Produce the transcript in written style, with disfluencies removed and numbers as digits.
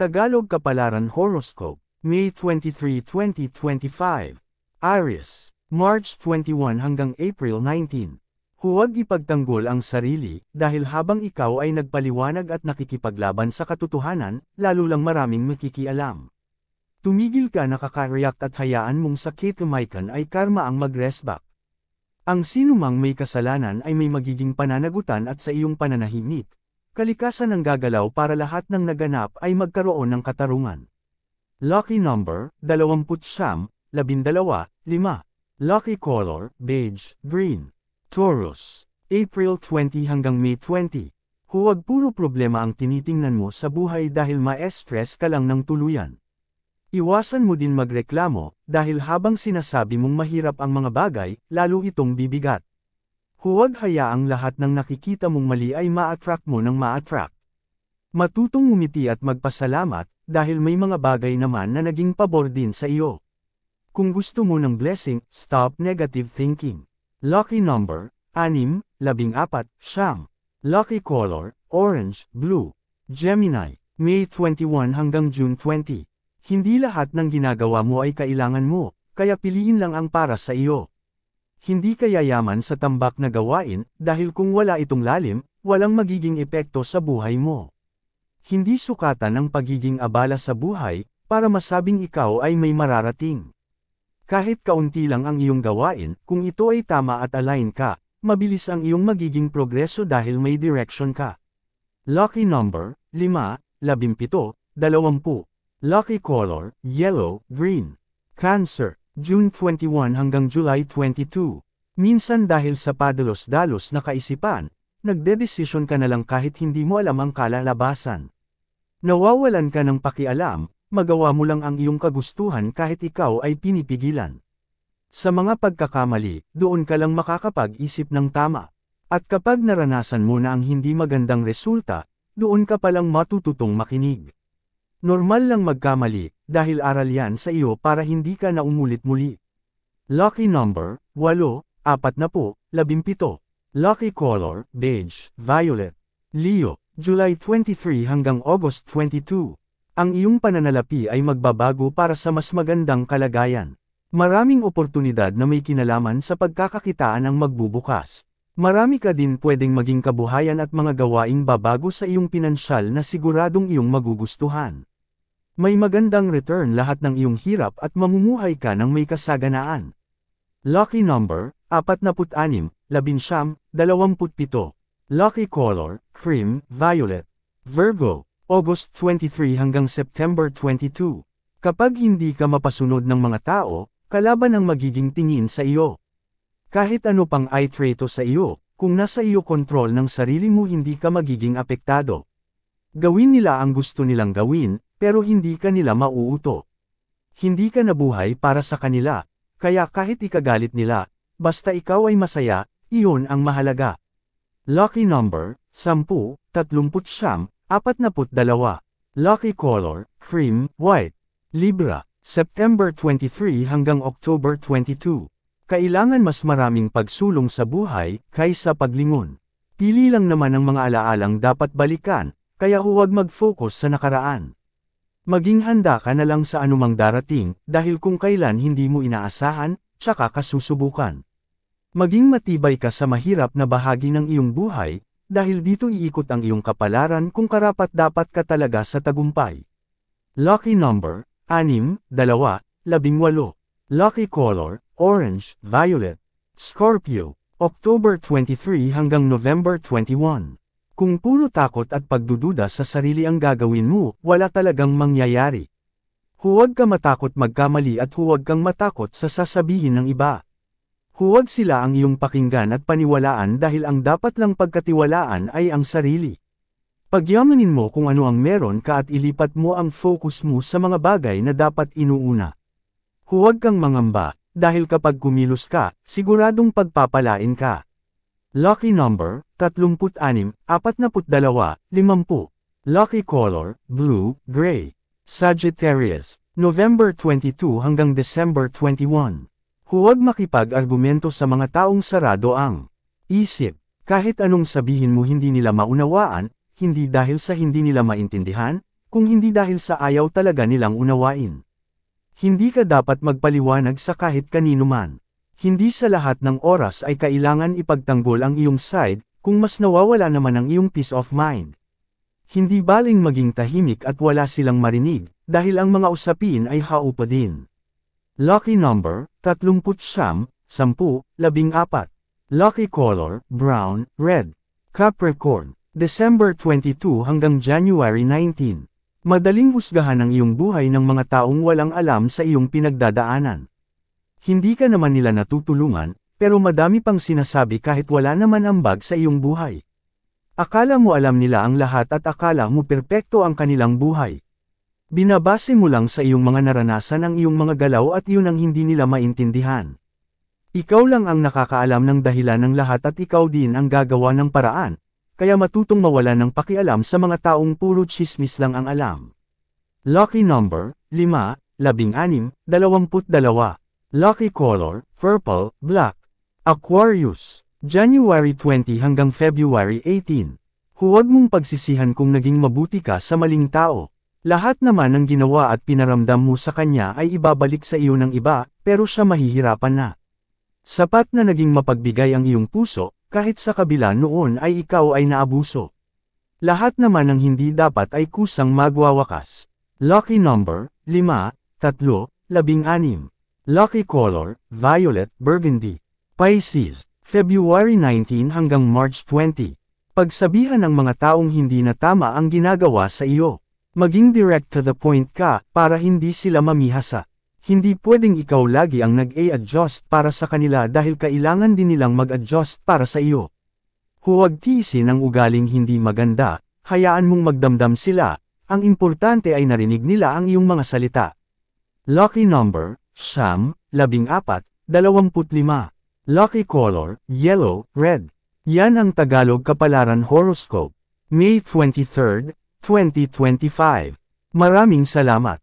Tagalog Kapalaran Horoscope, May 23, 2025. Aries, March 21 hanggang April 19. Huwag ipagtanggol ang sarili, dahil habang ikaw ay nagpaliwanag at nakikipaglaban sa katotohanan, lalo lang maraming makikialam. Tumigil ka nakaka-react at hayaan mong sa katamikan ay karma ang mag-rest back. Ang sinumang may kasalanan ay may magiging pananagutan at sa iyong pananahimik. Kalikasan ang gagalaw para lahat ng naganap ay magkaroon ng katarungan. Lucky number, 29, 12, 5. Lucky color, beige, green. Taurus, April 20 hanggang May 20. Huwag puro problema ang tinitingnan mo sa buhay dahil ma-stress ka lang ng tuluyan. Iwasan mo din magreklamo, dahil habang sinasabi mong mahirap ang mga bagay, lalo itong bibigat. Huwag hayaang lahat ng nakikita mong mali ay ma-attract mo ng ma-attract. Matutong ngumiti at magpasalamat, dahil may mga bagay naman na naging pabor din sa iyo. Kung gusto mo ng blessing, stop negative thinking. Lucky number, 6, 14, 9. Lucky color, orange, blue. Gemini, May 21 hanggang June 20. Hindi lahat ng ginagawa mo ay kailangan mo, kaya piliin lang ang para sa iyo. Hindi ka yayaman sa tambak na gawain, dahil kung wala itong lalim, walang magiging epekto sa buhay mo. Hindi sukatan ang pagiging abala sa buhay, para masabing ikaw ay may mararating. Kahit kaunti lang ang iyong gawain, kung ito ay tama at align ka, mabilis ang iyong magiging progreso dahil may direction ka. Lucky number, 5, 17, 20. Lucky color, yellow, green. Cancer, June 21 hanggang July 22. Minsan dahil sa padalos-dalos na kaisipan, nagdedesisyon ka na lang kahit hindi mo alam ang kalalabasan. Nawawalan ka ng pakialam, magawa mo lang ang iyong kagustuhan kahit ikaw ay pinipigilan. Sa mga pagkakamali, doon ka lang makakapag-isip ng tama. At kapag naranasan mo na ang hindi magandang resulta, doon ka palang matututong makinig. Normal lang magkamali, dahil aral yan sa iyo para hindi ka na umulit muli. Lucky number, 8, 40, 17. Lucky color, beige, violet. Leo, July 23 hanggang August 22. Ang iyong pananalapi ay magbabago para sa mas magandang kalagayan. Maraming oportunidad na may kinalaman sa pagkakakitaan ang magbubukas. Marami ka din pwedeng maging kabuhayan at mga gawaing babago sa iyong pinansyal na siguradong iyong magugustuhan. May magandang return lahat ng iyong hirap at mamumuhay ka ng may kasaganaan. Lucky number, 46, 11, 27. Lucky color, cream, violet. Virgo, August 23 hanggang September 22. Kapag hindi ka mapasunod ng mga tao, kalaban ang magiging tingin sa iyo. Kahit ano pang itreto sa iyo, kung nasa iyo kontrol ng sarili mo hindi ka magiging apektado. Gawin nila ang gusto nilang gawin, pero hindi ka nila mauuto. Hindi ka nabuhay para sa kanila, kaya kahit ikagalit nila, basta ikaw ay masaya, iyon ang mahalaga. Lucky number, 10, 39, 42. Lucky color, cream, white. Libra, September 23 hanggang October 22. Kailangan mas maraming pagsulong sa buhay, kaysa paglingon. Pili lang naman ang mga alaalang dapat balikan, kaya huwag mag-focus sa nakaraan. Maging handa ka na lang sa anumang darating, dahil kung kailan hindi mo inaasahan, tsaka ka susubukan. Maging matibay ka sa mahirap na bahagi ng iyong buhay, dahil dito iikot ang iyong kapalaran kung karapat-dapat ka talaga sa tagumpay. Lucky number, 6, 2, 18. Lucky color, orange, violet. Scorpio, October 23 hanggang November 21. Kung puro takot at pagdududa sa sarili ang gagawin mo, wala talagang mangyayari. Huwag ka matakot magkamali at huwag kang matakot sa sasabihin ng iba. Huwag sila ang iyong pakinggan at paniwalaan dahil ang dapat lang pagkatiwalaan ay ang sarili. Pagyamanin mo kung ano ang meron ka at ilipat mo ang focus mo sa mga bagay na dapat inuuna. Huwag kang mangamba, dahil kapag kumilos ka, siguradong pagpapalain ka. Lucky number, 36, 42, 50. Lucky color, blue, gray. Sagittarius, November 22 hanggang December 21. Huwag makipag-argumento sa mga taong sarado ang isip. Kahit anong sabihin mo hindi nila maunawaan, hindi dahil sa hindi nila maintindihan, kung hindi dahil sa ayaw talaga nilang unawain. Hindi ka dapat magpaliwanag sa kahit kanino man. Hindi sa lahat ng oras ay kailangan ipagtanggol ang iyong side, kung mas nawawala naman ang iyong peace of mind. Hindi baling maging tahimik at wala silang marinig, dahil ang mga usapin ay haupa din. Lucky number, 39, 10, 14. Lucky color, brown, red. Capricorn, December 22 hanggang January 19. Madaling husgahan ang iyong buhay ng mga taong walang alam sa iyong pinagdadaanan. Hindi ka naman nila natutulungan, pero madami pang sinasabi kahit wala naman ambag sa iyong buhay. Akala mo alam nila ang lahat at akala mo perpekto ang kanilang buhay. Binabase mo lang sa iyong mga naranasan ang iyong mga galaw at yun ang hindi nila maintindihan. Ikaw lang ang nakakaalam ng dahilan ng lahat at ikaw din ang gagawa ng paraan, kaya matutong mawala ng pakialam sa mga taong puro chismis lang ang alam. Lucky number, 5, 16, 22. Lucky color, purple, black. Aquarius, January 20 hanggang February 18. Huwag mong pagsisihan kung naging mabuti ka sa maling tao. Lahat naman ng ginawa at pinaramdam mo sa kanya ay ibabalik sa iyo ng iba, pero siya mahihirapan na. Sapat na naging mapagbigay ang iyong puso, kahit sa kabila noon ay ikaw ay naabuso. Lahat naman ng hindi dapat ay kusang magwawakas. Lucky number, 5, 3, 16. Lucky color, violet, burgundy. Pisces, February 19 hanggang March 20. Pagsabihan ng mga taong hindi na tama ang ginagawa sa iyo. Maging direct to the point ka, para hindi sila mamihasa. Hindi pwedeng ikaw lagi ang nag-a-adjust para sa kanila dahil kailangan din nilang mag-adjust para sa iyo. Huwag tiisin ang ugaling hindi maganda, hayaan mong magdamdam sila, ang importante ay narinig nila ang iyong mga salita. Lucky number, 9, 14, 25. Lucky color, yellow, red. Yan ang Tagalog Kapalaran Horoscope. May 23, 2025. Maraming salamat.